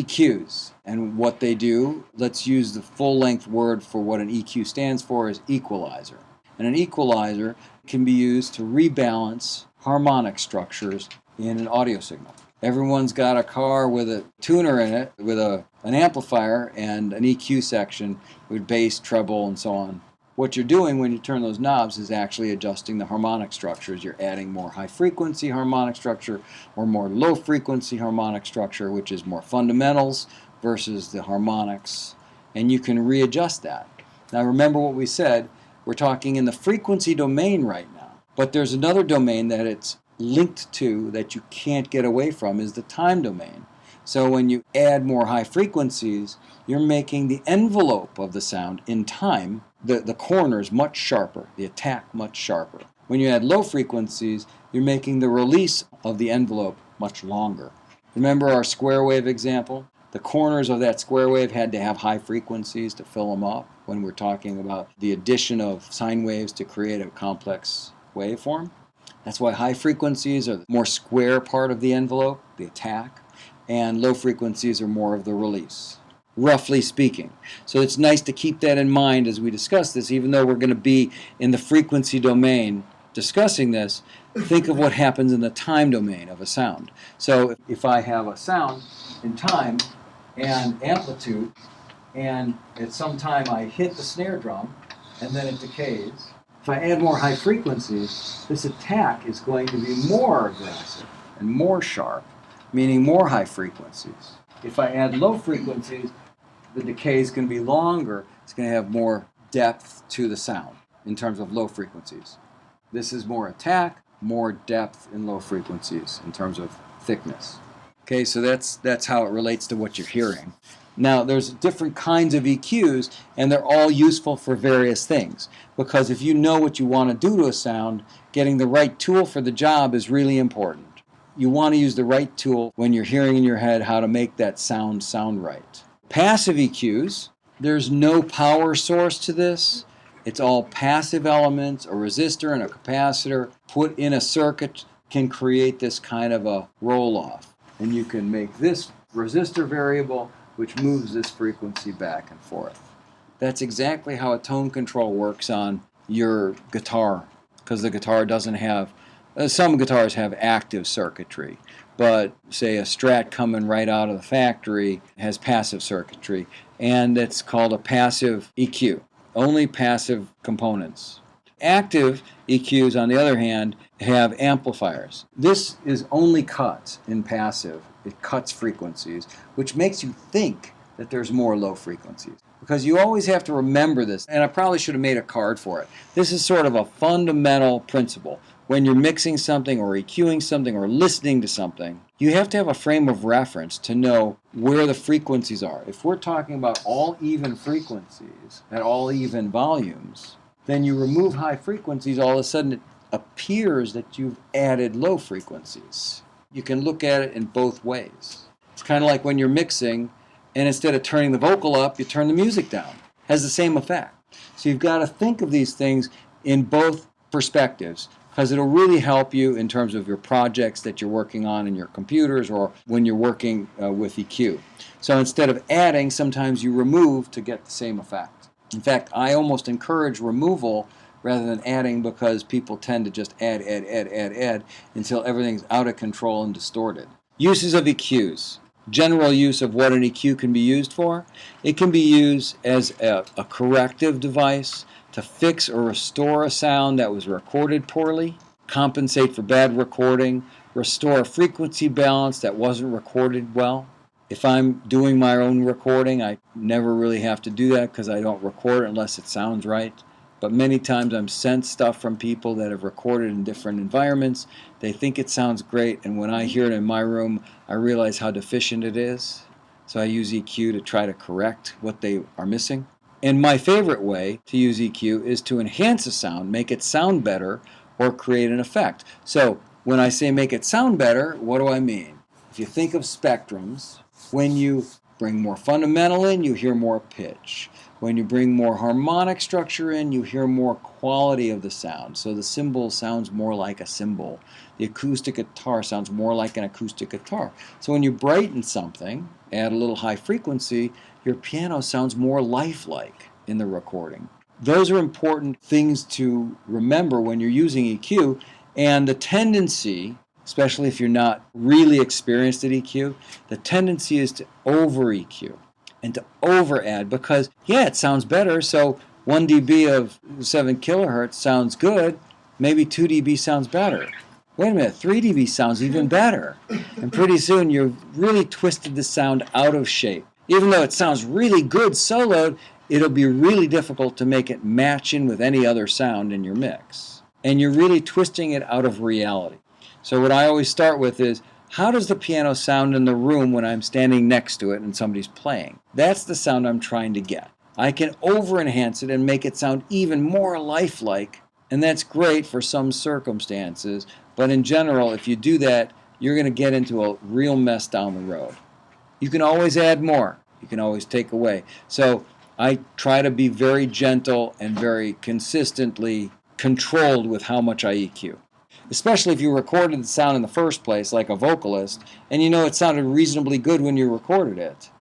EQs and what they do. Let's use the full-length word for what an EQ stands for is equalizer. And an equalizer can be used to rebalance harmonic structures in an audio signal. Everyone's got a car with a tuner in it, with an amplifier and an EQ section with bass, treble, and so on. What you're doing when you turn those knobs is actually adjusting the harmonic structures. You're adding more high-frequency harmonic structure or more low-frequency harmonic structure, which is more fundamentals versus the harmonics, and you can readjust that. Now remember what we said, we're talking in the frequency domain right now, but there's another domain that it's linked to that you can't get away from is the time domain. So when you add more high frequencies, you're making the envelope of the sound in time, the corners much sharper, the attack much sharper. When you add low frequencies, you're making the release of the envelope much longer. Remember our square wave example? The corners of that square wave had to have high frequencies to fill them up when we're talking about the addition of sine waves to create a complex waveform. That's why high frequencies are the more square part of the envelope, the attack, and low frequencies are more of the release, roughly speaking. So it's nice to keep that in mind as we discuss this, even though we're going to be in the frequency domain discussing this. Think of what happens in the time domain of a sound. So if I have a sound in time and amplitude, and at some time I hit the snare drum, and then it decays, if I add more high frequencies, this attack is going to be more aggressive and more sharp, meaning more high frequencies. If I add low frequencies, the decay is going to be longer. It's going to have more depth to the sound in terms of low frequencies. This is more attack, more depth in low frequencies in terms of thickness. Okay, so that's how it relates to what you're hearing. Now, there's different kinds of EQs, and they're all useful for various things. Because if you know what you want to do to a sound, getting the right tool for the job is really important. You want to use the right tool when you're hearing in your head how to make that sound right. Passive EQs, there's no power source to this. It's all passive elements, a resistor and a capacitor put in a circuit can create this kind of a roll-off. And you can make this resistor variable which moves this frequency back and forth. That's exactly how a tone control works on your guitar, because the guitar doesn't have, some guitars have active circuitry, but say a Strat coming right out of the factory has passive circuitry, and it's called a passive EQ, only passive components. Active EQs, on the other hand, have amplifiers. This is only cuts in passive. It cuts frequencies, which makes you think that there's more low frequencies. Because you always have to remember this, and I probably should have made a card for it. This is sort of a fundamental principle. When you're mixing something or EQing something or listening to something, you have to have a frame of reference to know where the frequencies are. If we're talking about all even frequencies at all even volumes, then you remove high frequencies, all of a sudden it appears that you've added low frequencies. You can look at it in both ways. It's kind of like when you're mixing, and instead of turning the vocal up, you turn the music down. It has the same effect. So you've got to think of these things in both perspectives, because it'll really help you in terms of your projects that you're working on in your computers or when you're working with EQ. So instead of adding, sometimes you remove to get the same effect. In fact, I almost encourage removal rather than adding, because people tend to just add until everything's out of control and distorted. Uses of EQs. General use of what an EQ can be used for. It can be used as a corrective device to fix or restore a sound that was recorded poorly, compensate for bad recording, restore a frequency balance that wasn't recorded well. If I'm doing my own recording, I never really have to do that because I don't record it unless it sounds right. But many times I'm sent stuff from people that have recorded in different environments. They think it sounds great, and when I hear it in my room, I realize how deficient it is. So I use EQ to try to correct what they are missing. And my favorite way to use EQ is to enhance a sound, make it sound better, or create an effect. So when I say make it sound better, what do I mean? If you think of spectrums, when you bring more fundamental in, you hear more pitch. When you bring more harmonic structure in, you hear more quality of the sound. So the cymbal sounds more like a cymbal. The acoustic guitar sounds more like an acoustic guitar. So when you brighten something, add a little high frequency, your piano sounds more lifelike in the recording. Those are important things to remember when you're using EQ, and the tendency, especially if you're not really experienced at EQ, the tendency is to over EQ and to over add because, yeah, it sounds better, so 1 dB of 7 kilohertz sounds good, maybe 2 dB sounds better. Wait a minute, 3 dB sounds even better. And pretty soon you've really twisted the sound out of shape. Even though it sounds really good soloed, it'll be really difficult to make it match in with any other sound in your mix. And you're really twisting it out of reality. So what I always start with is, how does the piano sound in the room when I'm standing next to it and somebody's playing? That's the sound I'm trying to get. I can over-enhance it and make it sound even more lifelike, and that's great for some circumstances, but in general, if you do that, you're going to get into a real mess down the road. You can always add more. You can always take away. So I try to be very gentle and very consistently controlled with how much I EQ. Especially if you recorded the sound in the first place, like a vocalist, and you know it sounded reasonably good when you recorded it.